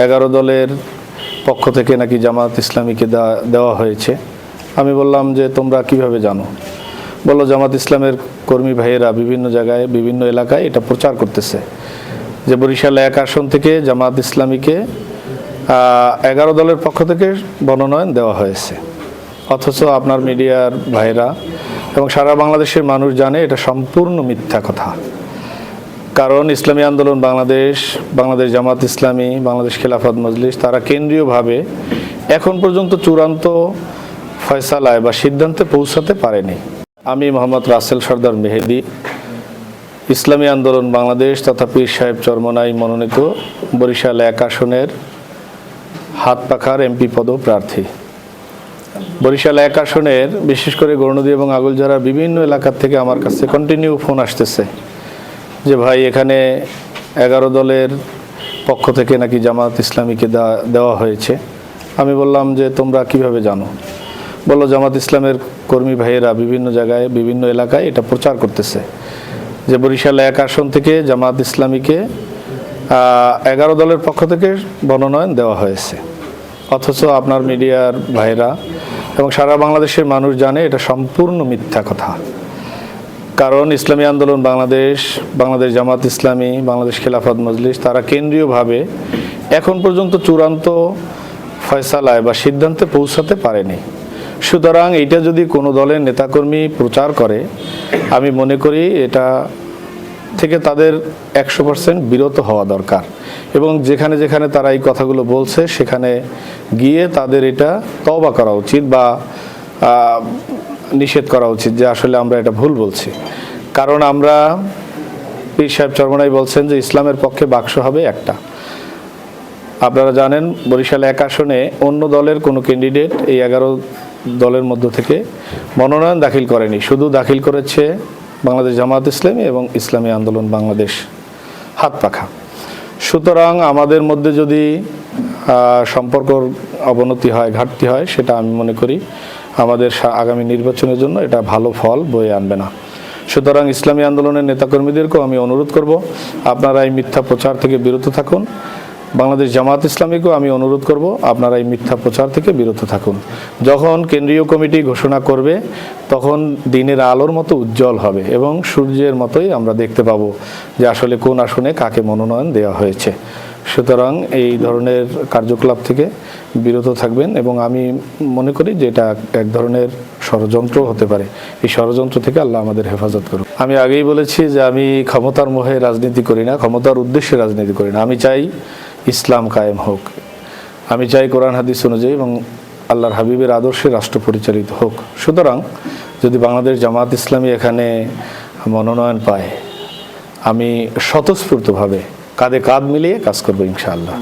11 দলের পক্ষ থেকে নাকি জামাত ইসলামীকে দেওয়া হয়েছে। আমি বললাম যে তোমরা কিভাবে জানো? বললো জামাত ইসলামের কর্মী ভাইয়েরা বিভিন্ন জায়গায় বিভিন্ন এলাকায় এটা প্রচার করতেছে যে বরিশাল 1 আসন থেকে জামাত ইসলামীকে 11 দলের পক্ষ থেকে মনোনয়ন দেওয়া হয়েছে। অথচ আপনার মিডিয়ার ভাইরা এবং সারা বাংলাদেশের মানুষ জানে এটা সম্পূর্ণ মিথ্যা কথা। কারণ ইসলামী আন্দোলন বাংলাদেশ, বাংলাদেশ জামাত ইসলামী, বাংলাদেশ খেলাফত মজলিস তারা কেন্দ্রীয়ভাবে এখন পর্যন্ত চূড়ান্ত ফয়সালায় বা সিদ্ধান্তে পৌঁছাতে পারেনি। আমি মোহাম্মদ রাসেল সর্দার মেহেদি, ইসলামী আন্দোলন বাংলাদেশ তথা পীর সাহেব চরমনাই মনোনীত বরিশাল 1 আসনের হাতপাখার এমপি পদপ্রার্থী। বরিশাল 1 আসনের বিশেষ করে গৌরনদী এবং আগলঝাড়ার বিভিন্ন এলাকার থেকে আমার কাছে কন্টিনিউ ফোন আসতেছে যে ভাই এখানে 11 দলের পক্ষ থেকে নাকি জামাত ইসলামীকে দেওয়া হয়েছে। আমি বললাম যে তোমরা কিভাবে জানো? বললো জামাত ইসলামের কর্মী ভাইয়েরা বিভিন্ন জায়গায় বিভিন্ন এলাকায় এটা প্রচার করতেছে যে বরিশাল 1 আসন থেকে জামাত ইসলামীকে 11 দলের পক্ষ থেকে মনোনয়ন দেওয়া হয়েছে। অথচ আপনার মিডিয়ার ভাইরা এবং সারা বাংলাদেশের মানুষ জানে এটা সম্পূর্ণ মিথ্যা কথা। কারণ ইসলামী আন্দোলন বাংলাদেশ, বাংলাদেশ জামাত ইসলামী, বাংলাদেশ খেলাফত মজলিস তারা কেন্দ্রীয়ভাবে এখন পর্যন্ত চূড়ান্ত ফয়সালায় বা সিদ্ধান্তে পৌঁছাতে পারেনি। সুতরাং এইটা যদি কোনো দলের নেতাকর্মী প্রচার করে, আমি মনে করি এটা থেকে তাদের 100% বিরত হওয়া দরকার এবং যেখানে যেখানে তারা এই কথাগুলো বলছে সেখানে গিয়ে তাদের এটা তওবা করা উচিত বা নিষেধ করা উচিত যে আসলে আমরা এটা ভুল বলছি। কারণ আমরা পীর সাহেব চরমনাই বলছেন যে ইসলামের পক্ষে বাক্স হবে একটা। আপনারা জানেন বরিশাল 1 আসনে অন্য দলের কোনো ক্যান্ডিডেট এই 11 দলের মধ্য থেকে মনোনয়ন দাখিল করেনি, শুধু দাখিল করেছে বাংলাদেশ জামাত ইসলামী এবং ইসলামী আন্দোলন বাংলাদেশ হাতপাখা। সুতরাং আমাদের মধ্যে যদি সম্পর্কর অবনতি হয়, ঘাটতি হয়, সেটা আমি মনে করি আমাদের আগামী নির্বাচনের জন্য এটা ভালো ফল বয়ে আনবে না। সুতরাং ইসলামী আন্দোলনের নেতাকর্মীদেরকেও আমি অনুরোধ করব আপনারা এই মিথ্যা প্রচার থেকে বিরত থাকুন। বাংলাদেশ জামাত ইসলামীকেও আমি অনুরোধ করব আপনারা এই মিথ্যা প্রচার থেকে বিরত থাকুন। যখন কেন্দ্রীয় কমিটি ঘোষণা করবে তখন দিনের আলোর মতো উজ্জ্বল হবে এবং সূর্যের মতোই আমরা দেখতে পাবো যে আসলে কোন আসনে কাকে মনোনয়ন দেওয়া হয়েছে। সুতরাং এই ধরনের কার্যকলাপ থেকে বিরত থাকবেন এবং আমি মনে করি যে এটা এক ধরনের ষড়যন্ত্র হতে পারে। এই ষড়যন্ত্র থেকে আল্লাহ আমাদের হেফাজত করুন। আমি আগেই বলেছি যে আমি ক্ষমতার মোহে রাজনীতি করি না, ক্ষমতার উদ্দেশ্যে রাজনীতি করি না। আমি চাই ইসলাম কায়েম হোক, আমি চাই কোরআন হাদিস অনুযায়ী এবং আল্লাহর হাবিবের আদর্শে রাষ্ট্র পরিচালিত হোক। সুতরাং যদি বাংলাদেশ জামাত ইসলামী এখানে মনোনয়ন পায়, আমি স্বতঃস্ফূর্তভাবে কাঁধে কাঁধ মিলিয়ে কাজ করবো ইনশাআল্লাহ।